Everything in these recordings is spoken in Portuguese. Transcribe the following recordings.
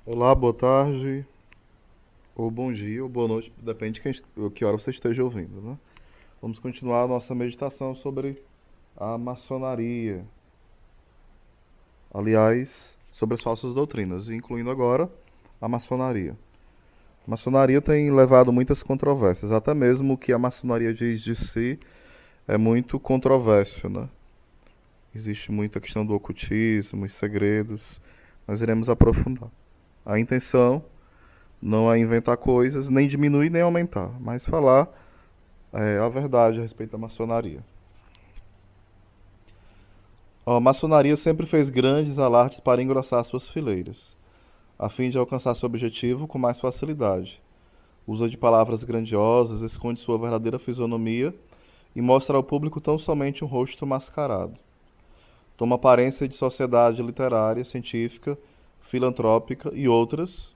Olá, boa tarde, ou bom dia, ou boa noite, depende de que hora você esteja ouvindo, né? Vamos continuar a nossa meditação sobre a maçonaria, aliás, sobre as falsas doutrinas, incluindo agora a maçonaria. A maçonaria tem levado muitas controvérsias, até mesmo o que a maçonaria diz de si é muito controverso, né? Existe muita questão do ocultismo, os segredos, nós iremos aprofundar. A intenção não é inventar coisas, nem diminuir nem aumentar, mas falar a verdade a respeito da maçonaria. A maçonaria sempre fez grandes alardes para engrossar suas fileiras, a fim de alcançar seu objetivo com mais facilidade. Usa de palavras grandiosas, esconde sua verdadeira fisionomia e mostra ao público tão somente um rosto mascarado. Toma aparência de sociedade literária, científica, filantrópica e outras,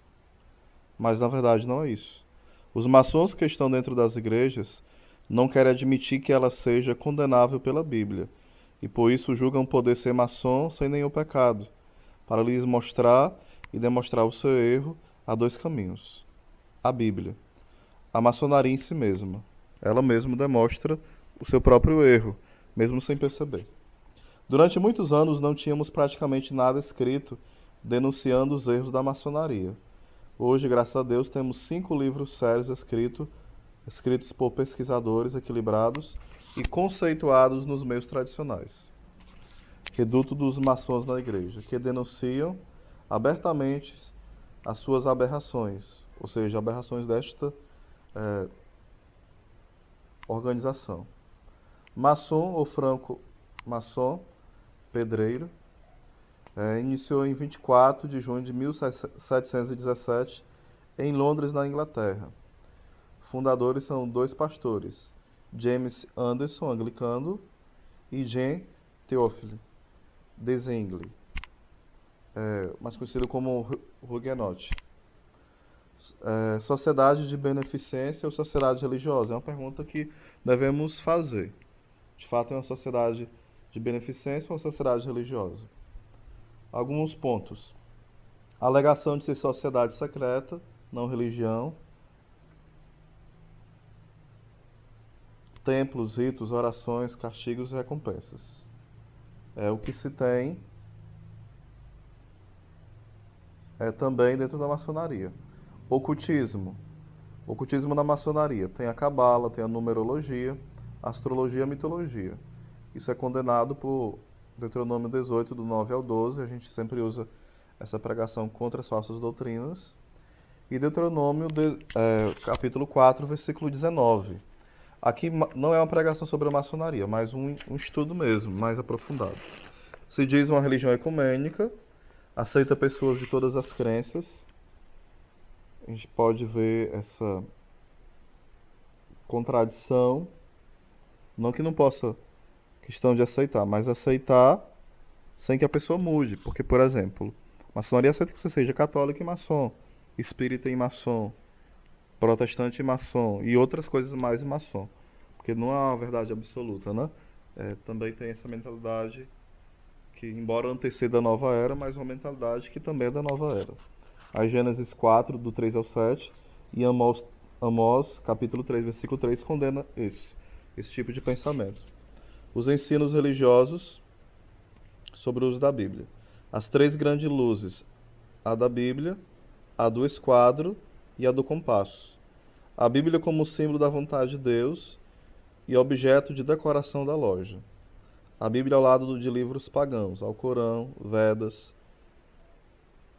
mas na verdade não é isso. Os maçons que estão dentro das igrejas não querem admitir que ela seja condenável pela Bíblia, e por isso julgam poder ser maçom sem nenhum pecado. Para lhes mostrar e demonstrar o seu erro, há dois caminhos: a Bíblia, a maçonaria em si mesma. Ela mesma demonstra o seu próprio erro, mesmo sem perceber. Durante muitos anos não tínhamos praticamente nada escrito denunciando os erros da maçonaria. Hoje, graças a Deus, temos 5 livros sérios escritos por pesquisadores equilibrados e conceituados nos meios tradicionais. Reduto dos maçons na igreja, que denunciam abertamente as suas aberrações, ou seja, aberrações desta eh, organização. Maçom ou franco maçom, pedreiro, iniciou em 24 de junho de 1717 em Londres, na Inglaterra. Fundadores são dois pastores, James Anderson, anglicano, e Jean Theophile Dezengle, mais conhecido como Huguenot. Sociedade de beneficência ou sociedade religiosa? É uma pergunta que devemos fazer. De fato, é uma sociedade de beneficência ou uma sociedade religiosa? Alguns pontos. Alegação de ser sociedade secreta, não religião. Templos, ritos, orações, castigos e recompensas. É o que se tem também dentro da maçonaria. Ocultismo. Ocultismo na maçonaria. Tem a cabala, tem a numerologia, astrologia e mitologia. Isso é condenado por Deuteronômio 18, do 9 ao 12. A gente sempre usa essa pregação contra as falsas doutrinas. E Deuteronômio, capítulo 4, versículo 19. Aqui não é uma pregação sobre a maçonaria, mas um estudo mesmo, mais aprofundado. Se diz uma religião ecumênica, aceita pessoas de todas as crenças. A gente pode ver essa contradição, não que não possa questão de aceitar, mas aceitar sem que a pessoa mude, porque, por exemplo, maçonaria aceita que você seja católico e maçom, espírita e maçom, protestante e maçom e outras coisas mais e maçom, porque não é uma verdade absoluta, né? Também tem essa mentalidade que, embora anteceda a nova era, mas uma mentalidade que também é da nova era. A Gênesis 4, do 3 ao 7, e Amós capítulo 3, versículo 3, condena esse tipo de pensamento. Os ensinos religiosos sobre o uso da Bíblia. As três grandes luzes, a da Bíblia, a do esquadro e a do compasso. A Bíblia como símbolo da vontade de Deus e objeto de decoração da loja. A Bíblia ao lado de livros pagãos, Alcorão, Vedas,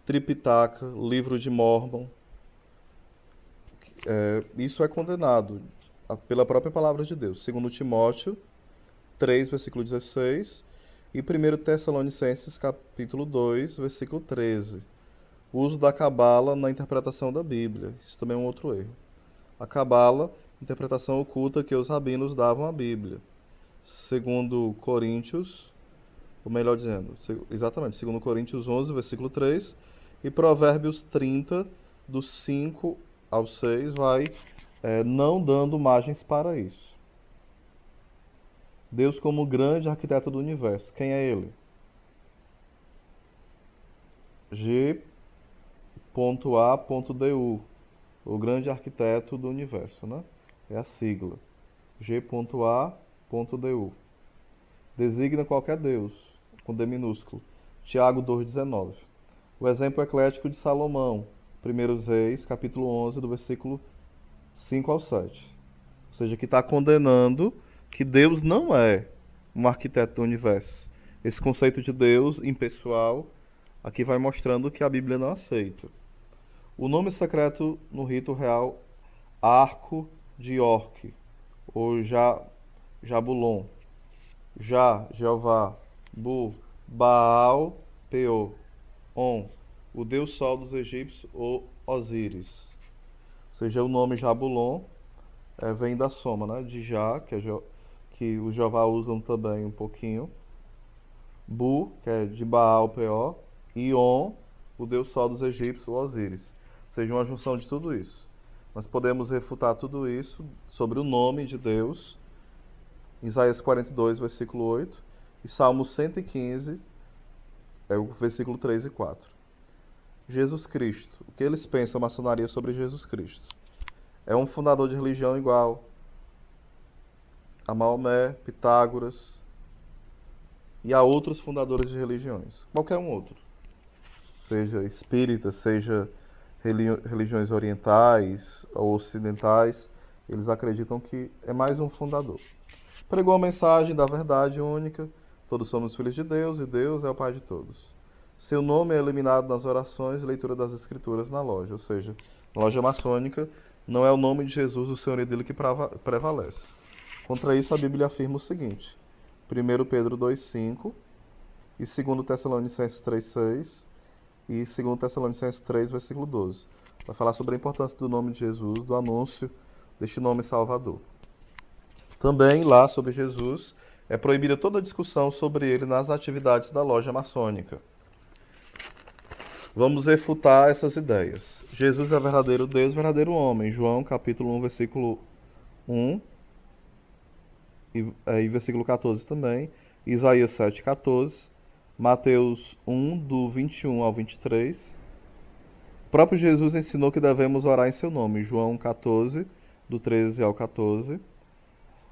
Tripitaka, Livro de Mórmon. Isso é condenado pela própria palavra de Deus, segundo Timóteo 3, versículo 16, e 1 Tessalonicenses, capítulo 2, versículo 13. O uso da cabala na interpretação da Bíblia. Isso também é um outro erro. A cabala, interpretação oculta que os rabinos davam à Bíblia. Segundo Coríntios, ou melhor dizendo, exatamente, segundo Coríntios 11, versículo 3, e Provérbios 30, do 5 ao 6, vai não dando margens para isso. Deus como grande arquiteto do universo. Quem é ele? G. G.A.DU, o grande arquiteto do universo, né? É a sigla. G.A.DU. Designa qualquer Deus, com D minúsculo. Tiago 2,19. O exemplo eclético de Salomão, 1 Reis, capítulo 11, do versículo 5 ao 7. Ou seja, que está condenando que Deus não é um arquiteto do universo. Esse conceito de Deus impessoal aqui vai mostrando que a Bíblia não aceita. O nome secreto no rito real, Arco de York, ou Jabulon. Jeová, Bu, Baal, Peor, On, o deus sol dos egípcios, ou Osíris. Ou seja, o nome Jabulon vem da soma, né? De Já, que os Jeová usam também um pouquinho. Bu, que é de Baal, Peor, e On, o deus sol dos egípcios, o Osíris. Ou seja, uma junção de tudo isso. Nós podemos refutar tudo isso sobre o nome de Deus, Isaías 42, versículo 8, e Salmo 115, o versículo 3 e 4. Jesus Cristo. O que eles pensam, a maçonaria, sobre Jesus Cristo? É um fundador de religião igual a Maomé, Pitágoras e a outros fundadores de religiões. Qualquer um outro. Seja espírita, seja religiões orientais ou ocidentais, eles acreditam que é mais um fundador. Pregou a mensagem da verdade única, todos somos filhos de Deus e Deus é o Pai de todos. Seu nome é eliminado nas orações e leitura das escrituras na loja, ou seja, na loja maçônica não é o nome de Jesus, o Senhor dele, que prevalece. Contra isso, a Bíblia afirma o seguinte: 1 Pedro 2,5 e 2 Tessalonicenses 3,6 e 2 Tessalonicenses 3, versículo 12. Vai falar sobre a importância do nome de Jesus, do anúncio deste nome Salvador. Também, lá sobre Jesus, é proibida toda discussão sobre ele nas atividades da loja maçônica. Vamos refutar essas ideias. Jesus é verdadeiro Deus, verdadeiro homem. João, capítulo 1, versículo 1 e versículo 14 também. Isaías 7, 14. Mateus 1, do 21 ao 23. O próprio Jesus ensinou que devemos orar em seu nome. João 14, do 13 ao 14.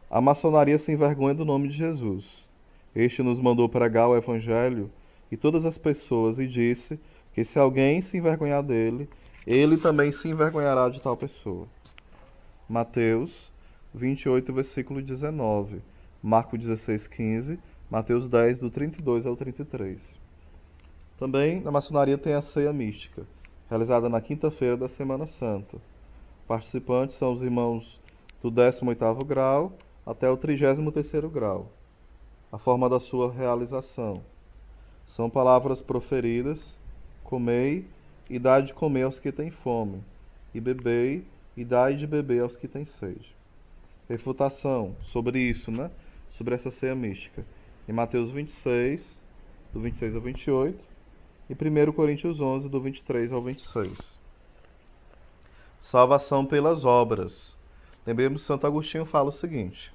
A maçonaria se envergonha do nome de Jesus. Este nos mandou pregar o evangelho e todas as pessoas e disse que se alguém se envergonhar dele, ele também se envergonhará de tal pessoa. Mateus 28, versículo 19. Marcos 16, 15. Mateus 10, do 32 ao 33. Também na maçonaria tem a ceia mística, realizada na quinta-feira da Semana Santa. Participantes são os irmãos do 18º grau até o 33º grau. A forma da sua realização são palavras proferidas: comei e dai de comer aos que têm fome, e bebei e dai de beber aos que têm sede. Refutação sobre isso, né? Sobre essa ceia mística. Em Mateus 26, do 26 ao 28, e 1 Coríntios 11, do 23 ao 26. Salvação pelas obras. Lembremos que Santo Agostinho fala o seguinte: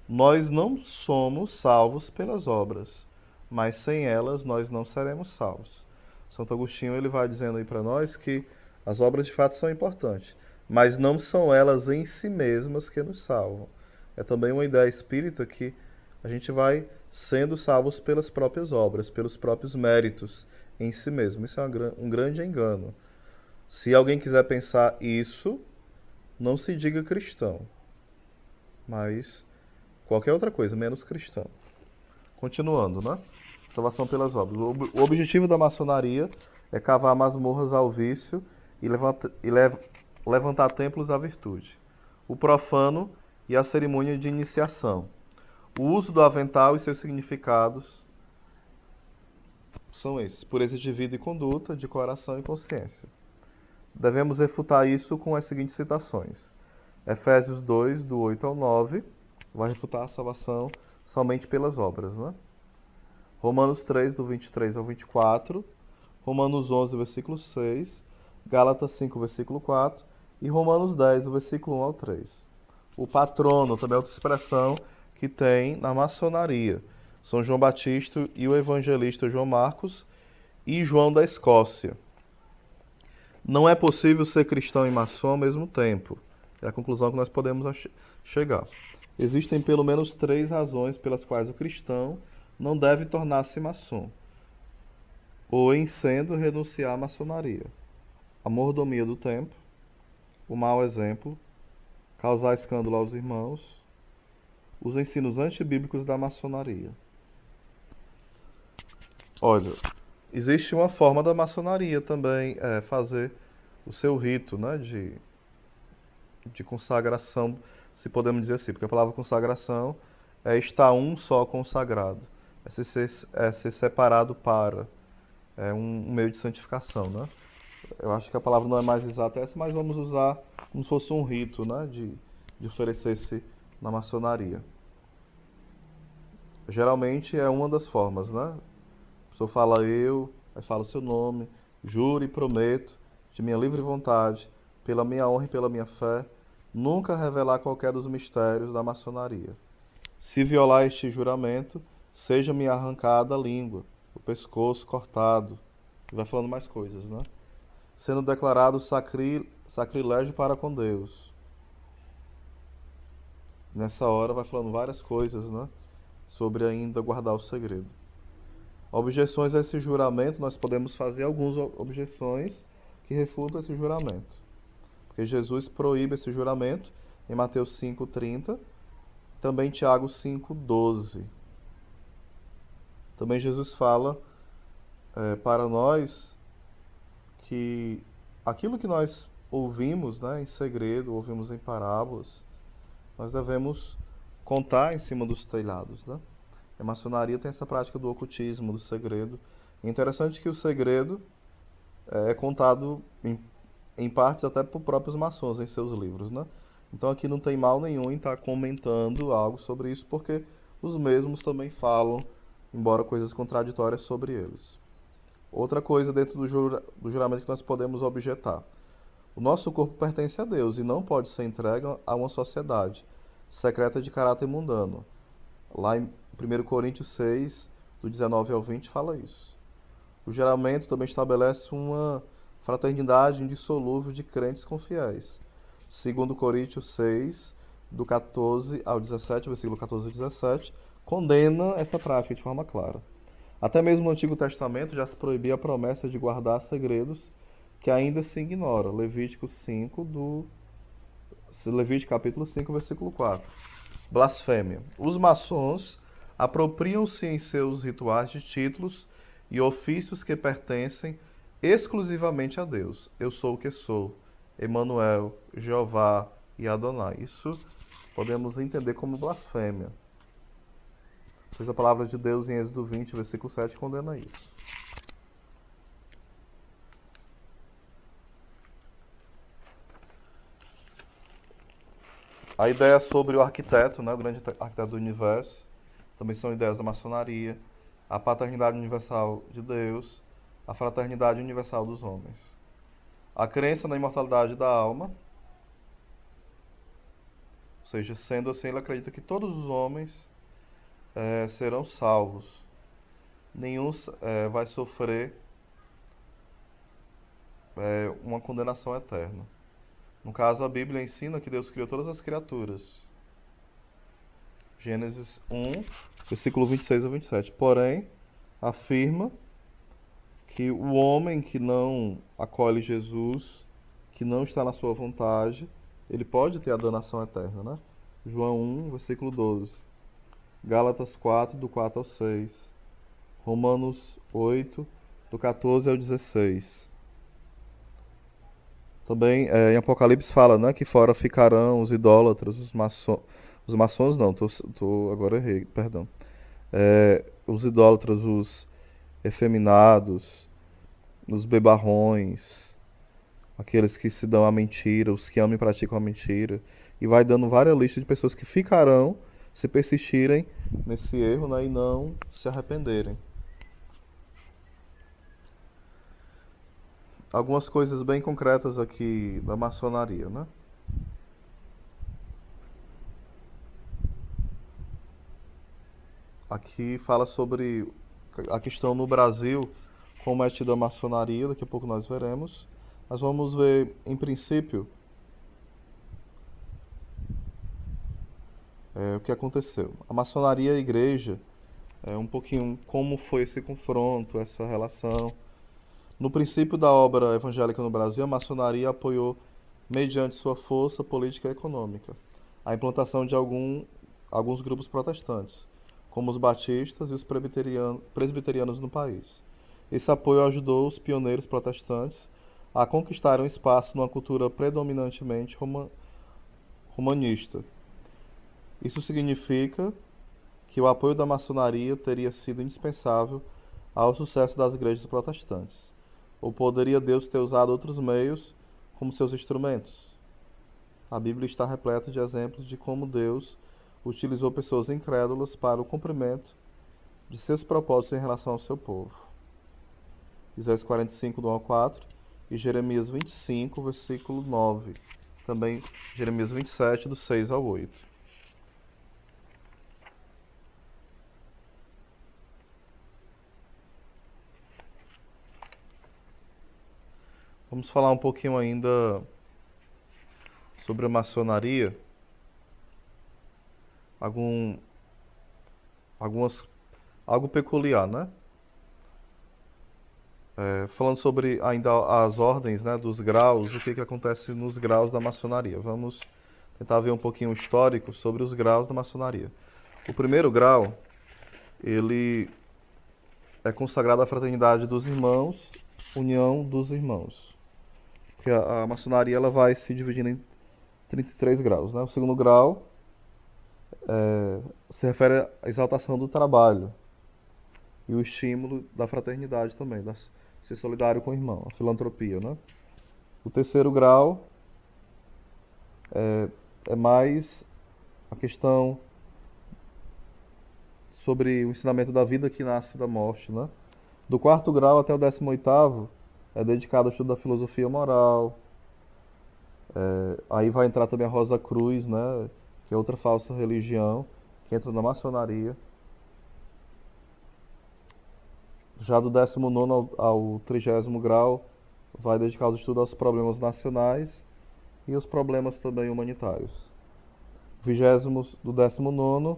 nós não somos salvos pelas obras, mas sem elas nós não seremos salvos. Santo Agostinho ele vai dizendo aí para nós que as obras de fato são importantes, mas não são elas em si mesmas que nos salvam. É também uma ideia espírita que a gente vai sendo salvos pelas próprias obras, pelos próprios méritos em si mesmo. Isso é um grande engano. Se alguém quiser pensar isso, não se diga cristão, mas qualquer outra coisa, menos cristão. Continuando, né? Salvação pelas obras. O objetivo da maçonaria é cavar masmorras ao vício e levantar templos à virtude. O profano e a cerimônia de iniciação. O uso do avental e seus significados são esses: pureza de vida e conduta, de coração e consciência. Devemos refutar isso com as seguintes citações. Efésios 2, do 8 ao 9, vai refutar a salvação somente pelas obras, né? Romanos 3, do 23 ao 24, Romanos 11, versículo 6, Gálatas 5, versículo 4 e Romanos 10, do versículo 1 ao 3. O patrono, também é outra expressão que tem na maçonaria. São João Batista e o evangelista João Marcos e João da Escócia. Não é possível ser cristão e maçom ao mesmo tempo. É a conclusão que nós podemos chegar. Existem pelo menos três razões pelas quais o cristão não deve tornar-se maçom, ou em sendo renunciar à maçonaria: a mordomia do tempo, o mau exemplo, causar escândalo aos irmãos, os ensinos antibíblicos da maçonaria. Olha, existe uma forma da maçonaria também fazer o seu rito, né, de consagração, se podemos dizer assim, porque a palavra consagração é estar um só com o sagrado, é ser separado para, é um meio de santificação, né? Eu acho que a palavra não é mais exata essa, mas vamos usar como se fosse um rito, né, de oferecer-se na maçonaria. Geralmente é uma das formas, né? A pessoa fala eu, aí fala o seu nome, juro e prometo, de minha livre vontade, pela minha honra e pela minha fé, nunca revelar qualquer dos mistérios da maçonaria. Se violar este juramento, seja-me arrancada a língua, o pescoço cortado. E vai falando mais coisas, né? Sendo declarado sacrilégio para com Deus. Nessa hora vai falando várias coisas, né? Sobre ainda guardar o segredo. Objeções a esse juramento, nós podemos fazer algumas objeções que refutam esse juramento. Porque Jesus proíbe esse juramento em Mateus 5,30, também Tiago 5,12. Também Jesus fala para nós que aquilo que nós ouvimos, né, em segredo, ouvimos em parábolas, nós devemos contar em cima dos telhados, né? A maçonaria tem essa prática do ocultismo, do segredo. É interessante que o segredo é contado em partes até por próprios maçons em seus livros, né? Então aqui não tem mal nenhum em estar comentando algo sobre isso, porque os mesmos também falam, embora coisas contraditórias sobre eles. Outra coisa dentro do juramento que nós podemos objetar: o nosso corpo pertence a Deus e não pode ser entregue a uma sociedade secreta de caráter mundano. Lá em 1 Coríntios 6, do 19 ao 20, fala isso. O juramento também estabelece uma fraternidade indissolúvel de crentes com fiéis. 2 Coríntios 6, do 14 ao 17, versículo 14 ao 17, condena essa prática de forma clara. Até mesmo no Antigo Testamento já se proibia a promessa de guardar segredos que ainda se ignora. Levítico capítulo 5, versículo 4. Blasfêmia. Os maçons apropriam-se em seus rituais de títulos e ofícios que pertencem exclusivamente a Deus. Eu sou o que sou, Emanuel, Jeová e Adonai. Isso podemos entender como blasfêmia. Pois a palavra de Deus em Êxodo 20, versículo 7, condena isso. A ideia sobre o arquiteto, né, o grande arquiteto do universo, também são ideias da maçonaria. A paternidade universal de Deus, a fraternidade universal dos homens. A crença na imortalidade da alma, ou seja, sendo assim, ele acredita que todos os homens serão salvos. Nenhum vai sofrer uma condenação eterna. No caso, a Bíblia ensina que Deus criou todas as criaturas. Gênesis 1, versículo 26 a 27. Porém, afirma que o homem que não acolhe Jesus, que não está na sua vontade, ele pode ter a danação eterna, né? João 1, versículo 12. Gálatas 4, do 4 ao 6. Romanos 8, do 14 ao 16. Também em Apocalipse fala, né, que fora ficarão os idólatras, os maçons não, agora errei, perdão. Os idólatras, os efeminados, os bebarrões, aqueles que se dão a mentira, os que amam e praticam a mentira, e vai dando várias listas de pessoas que ficarão se persistirem nesse erro, né, e não se arrependerem. Algumas coisas bem concretas aqui da maçonaria, né? Aqui fala sobre a questão no Brasil, como é tida a maçonaria, daqui a pouco nós veremos. Mas vamos ver, em princípio, o que aconteceu. A maçonaria e a igreja, um pouquinho como foi esse confronto, essa relação. No princípio da obra evangélica no Brasil, a maçonaria apoiou, mediante sua força política e econômica, a implantação de alguns grupos protestantes, como os batistas e os presbiterianos no país. Esse apoio ajudou os pioneiros protestantes a conquistarem um espaço numa cultura predominantemente romanista. Isso significa que o apoio da maçonaria teria sido indispensável ao sucesso das igrejas protestantes. Ou poderia Deus ter usado outros meios como seus instrumentos? A Bíblia está repleta de exemplos de como Deus utilizou pessoas incrédulas para o cumprimento de seus propósitos em relação ao seu povo. Isaías 45, do 1 ao 4, e Jeremias 25, versículo 9. Também Jeremias 27, do 6 ao 8. Vamos falar um pouquinho ainda sobre a maçonaria. Algumas, algo peculiar, né? Falando sobre ainda as ordens, né, dos graus, o que acontece nos graus da maçonaria. Vamos tentar ver um pouquinho histórico sobre os graus da maçonaria. O primeiro grau, ele é consagrado à fraternidade dos irmãos, união dos irmãos. Porque a maçonaria ela vai se dividindo em 33 graus, né? O segundo grau se refere à exaltação do trabalho e o estímulo da fraternidade também, ser solidário com o irmão, a filantropia, né? O terceiro grau é mais a questão sobre o ensinamento da vida que nasce da morte, né? Do quarto grau até o 18º é dedicado ao estudo da filosofia moral. Aí vai entrar também a Rosa Cruz, né? Que é outra falsa religião que entra na maçonaria. Já do 19º ao 30º grau vai dedicar o estudo aos problemas nacionais e os problemas também humanitários. Do 19º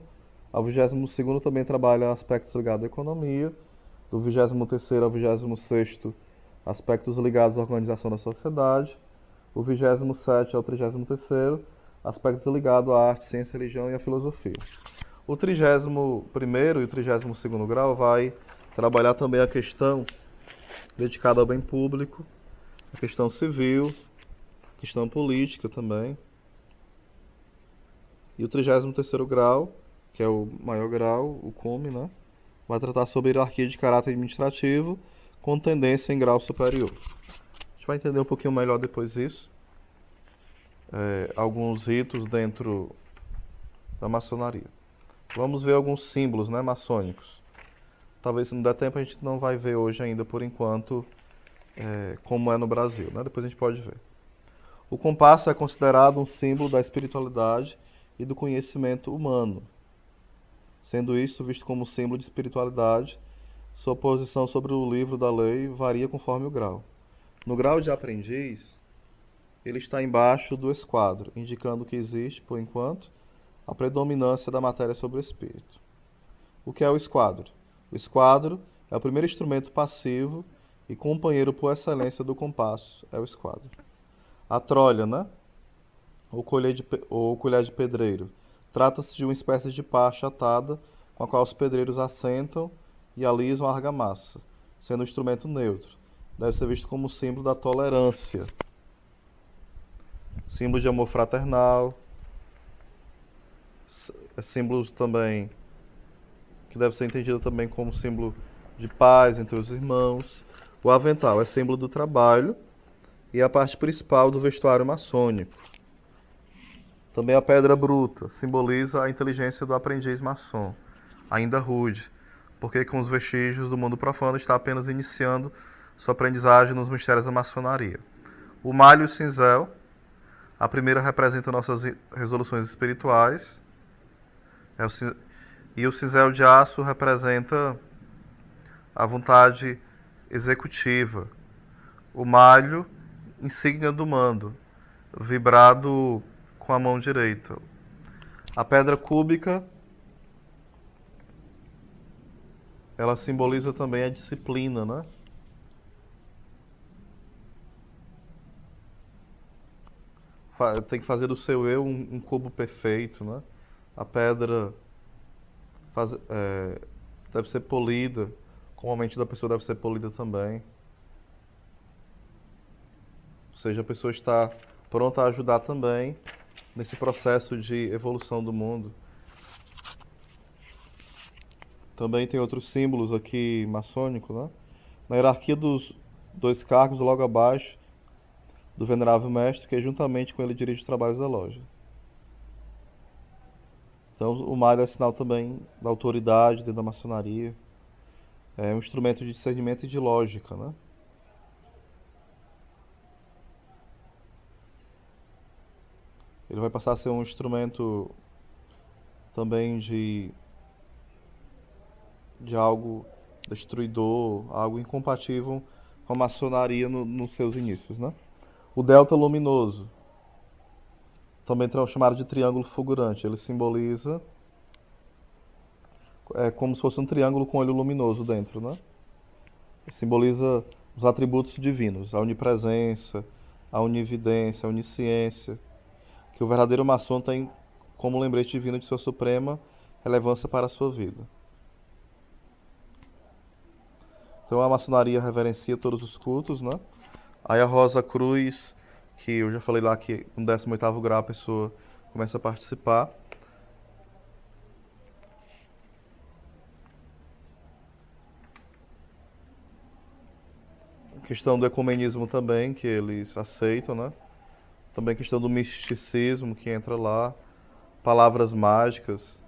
ao 22º também trabalha aspectos ligados à economia. Do 23º ao 26º, aspectos ligados à organização da sociedade. O 27º ao 33º, aspectos ligados à arte, ciência, religião e à filosofia. O 31º e o 32º grau vai trabalhar também a questão dedicada ao bem público, a questão civil, a questão política também. E o 33º grau, que é o maior grau, o cume, né? Vai tratar sobre hierarquia de caráter administrativo com tendência em grau superior. A gente vai entender um pouquinho melhor depois isso. Alguns ritos dentro da maçonaria. Vamos ver alguns símbolos, né, maçônicos. Talvez se não der tempo a gente não vai ver hoje ainda por enquanto como é no Brasil, né? Depois a gente pode ver. O compasso é considerado um símbolo da espiritualidade e do conhecimento humano. Sendo isto visto como símbolo de espiritualidade, sua posição sobre o livro da lei varia conforme o grau. No grau de aprendiz, ele está embaixo do esquadro, indicando que existe, por enquanto, a predominância da matéria sobre o espírito. O que é o esquadro? O esquadro é o primeiro instrumento passivo e companheiro por excelência do compasso, é o esquadro. A trolha, né? Ou colher de pedreiro. Trata-se de uma espécie de pá achatada com a qual os pedreiros assentam e alisam a argamassa, sendo um instrumento neutro. Deve ser visto como símbolo da tolerância. Símbolo de amor fraternal. Símbolos também que deve ser entendido também como símbolo de paz entre os irmãos. O avental é símbolo do trabalho e a parte principal do vestuário maçônico. Também a pedra bruta simboliza a inteligência do aprendiz maçom, ainda rude, porque com os vestígios do mundo profano está apenas iniciando sua aprendizagem nos mistérios da maçonaria. O malho e o cinzel, a primeira representa nossas resoluções espirituais, e o cinzel de aço representa a vontade executiva. O malho insígnia do mando, vibrado com a mão direita. A pedra cúbica, ela simboliza também a disciplina, né? Tem que fazer do seu eu um cubo perfeito, né? A pedra deve ser polida, como a mente da pessoa deve ser polida também. Ou seja, a pessoa está pronta a ajudar também nesse processo de evolução do mundo. Também tem outros símbolos aqui maçônicos, né? Na hierarquia dos dois cargos, logo abaixo do venerável mestre, que juntamente com ele dirige os trabalhos da loja. Então, o Maio é sinal também da autoridade dentro da maçonaria. É um instrumento de discernimento e de lógica, né? Ele vai passar a ser um instrumento também de algo destruidor, algo incompatível com a maçonaria nos seus inícios, né? O delta luminoso, também chamado de triângulo fulgurante, ele simboliza como se fosse um triângulo com olho luminoso dentro, né? Ele simboliza os atributos divinos, a onipresença, a onividência, a onisciência, que o verdadeiro maçom tem como lembrete divino de sua suprema relevância para a sua vida. Então a maçonaria reverencia todos os cultos, né? Aí a Rosa Cruz, que eu já falei lá que no 18º grau a pessoa começa a participar. A questão do ecumenismo também, que eles aceitam, né? Também a questão do misticismo que entra lá. Palavras mágicas.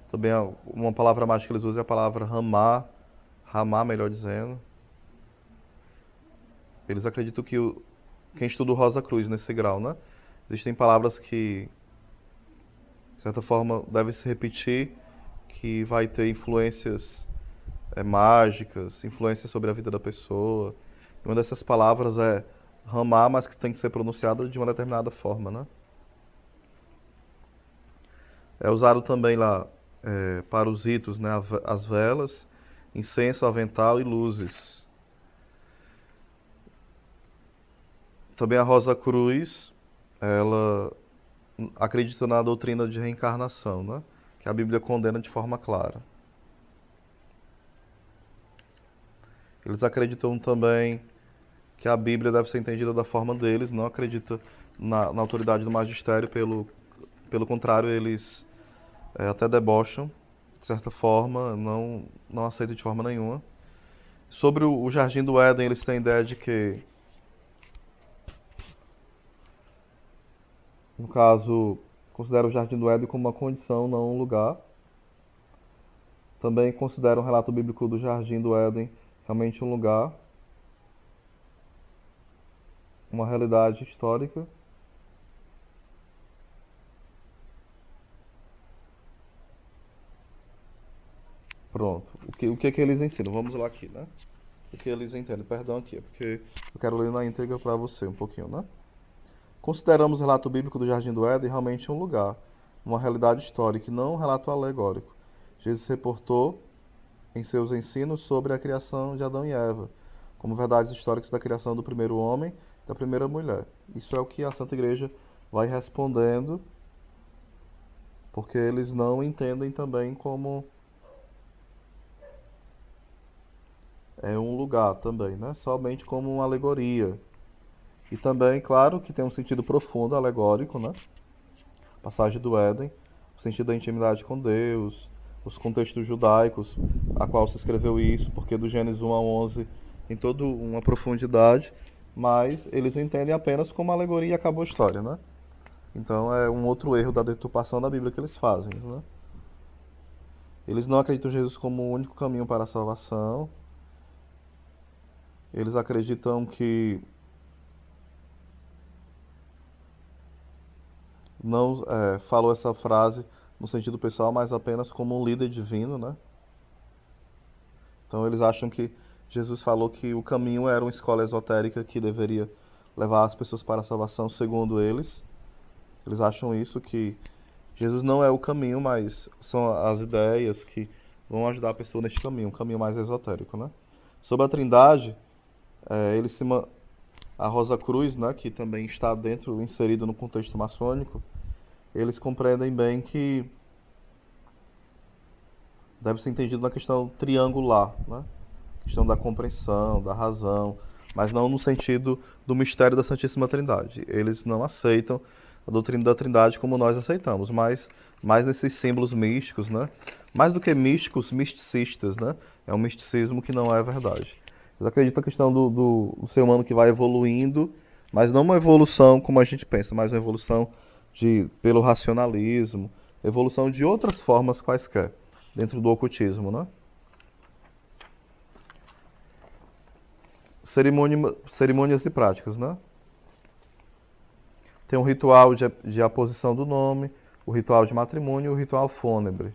Também uma palavra mágica que eles usam é a palavra ramar. Ramar, melhor dizendo. Eles acreditam que quem estuda o Rosa Cruz nesse grau, né? Existem palavras que, de certa forma, devem se repetir, que vai ter influências mágicas, influências sobre a vida da pessoa. E uma dessas palavras é ramar, mas que tem que ser pronunciada de uma determinada forma, né? É usado também lá para os ritos, né? As velas, incenso, avental e luzes. Também a Rosa Cruz, ela acredita na doutrina de reencarnação, né? Que a Bíblia condena de forma clara. Eles acreditam também que a Bíblia deve ser entendida da forma deles, não acredita na autoridade do magistério, pelo contrário, eles até debocham, de certa forma, não aceitam de forma nenhuma. Sobre o Jardim do Éden, eles têm a ideia de que, no caso, consideram o Jardim do Éden como uma condição, não um lugar. Também consideram o relato bíblico do Jardim do Éden realmente um lugar, uma realidade histórica. Pronto. O que é que eles ensinam? Vamos lá aqui, né? O que eles entendem. Perdão aqui, é porque eu quero ler na íntegra para você um pouquinho, né? Consideramos o relato bíblico do Jardim do Éden realmente um lugar, uma realidade histórica e não um relato alegórico. Jesus reportou em seus ensinos sobre a criação de Adão e Eva, como verdades históricas da criação do primeiro homem e da primeira mulher. Isso é o que a Santa Igreja vai respondendo, porque eles não entendem também como um lugar também, né? Somente como uma alegoria. E também, claro, que tem um sentido profundo, alegórico, né? Passagem do Éden, o sentido da intimidade com Deus, os contextos judaicos, a qual se escreveu isso, porque do Gênesis 1 a 11 tem toda uma profundidade, mas eles entendem apenas como alegoria e acabou a história, né? Então é um outro erro da deturpação da Bíblia que eles fazem, né? Eles não acreditam em Jesus como o único caminho para a salvação. Eles acreditam que não falou essa frase no sentido pessoal, mas apenas como um líder divino, né? Então eles acham que Jesus falou que o caminho era uma escola esotérica que deveria levar as pessoas para a salvação, segundo eles. Eles acham isso, que Jesus não é o caminho, mas são as ideias que vão ajudar a pessoa neste caminho, um caminho mais esotérico, né? Sobre a Trindade, ele se ma- a Rosa Cruz, né, que também está dentro, inserido no contexto maçônico, eles compreendem bem que deve ser entendido na questão triangular, né? Questão da compreensão, da razão, mas não no sentido do mistério da Santíssima Trindade. Eles não aceitam a doutrina da Trindade como nós aceitamos, mas mais nesses símbolos místicos, né? Mais do que místicos, misticistas, né? É um misticismo que não é verdade. Eles acreditam na questão do ser humano que vai evoluindo, mas não uma evolução como a gente pensa, mas uma evolução pelo racionalismo, evolução de outras formas quaisquer, dentro do ocultismo, né? Cerimônias e práticas, né? Tem o ritual de aposição do nome, o ritual de matrimônio e o ritual fúnebre.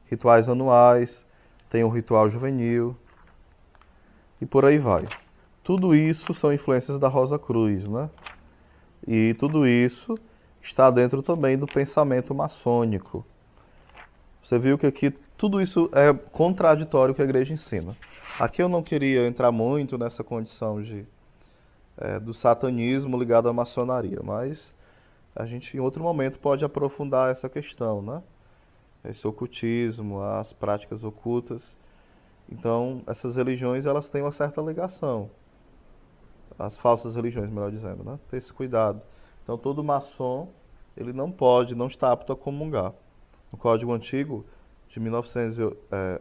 Rituais anuais, tem o ritual juvenil e por aí vai. Tudo isso são influências da Rosa Cruz, né? E tudo isso está dentro também do pensamento maçônico. Você viu que aqui tudo isso é contraditório com a igreja ensina. Aqui eu não queria entrar muito nessa condição do satanismo ligado à maçonaria, mas a gente em outro momento pode aprofundar essa questão, né? Esse ocultismo, as práticas ocultas. Então, essas religiões elas têm uma certa ligação. As falsas religiões, melhor dizendo, né? Ter esse cuidado. Então, todo maçom, ele não pode, não está apto a comungar. No Código Antigo, de 1900,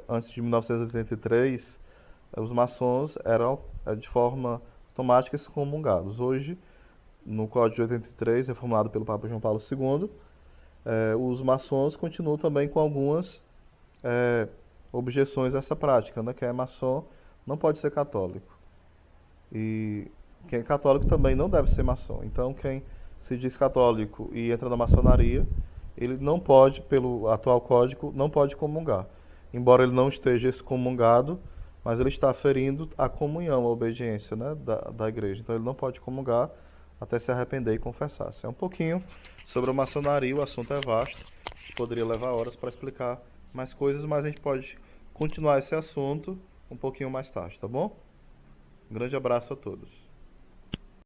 antes de 1983, os maçons eram de forma automática excomungados. Hoje, no Código de 83, reformulado pelo Papa João Paulo II, os maçons continuam também com algumas objeções a essa prática, né? Quem é maçom não pode ser católico. E quem é católico também não deve ser maçom. Então, quem se diz católico e entra na maçonaria, ele não pode, pelo atual código, não pode comungar. Embora ele não esteja excomungado, mas ele está ferindo a comunhão, a obediência, né, da igreja. Então ele não pode comungar até se arrepender e confessar. Isso é um pouquinho sobre a maçonaria, o assunto é vasto. Poderia levar horas para explicar mais coisas, mas a gente pode continuar esse assunto um pouquinho mais tarde, tá bom? Um grande abraço a todos.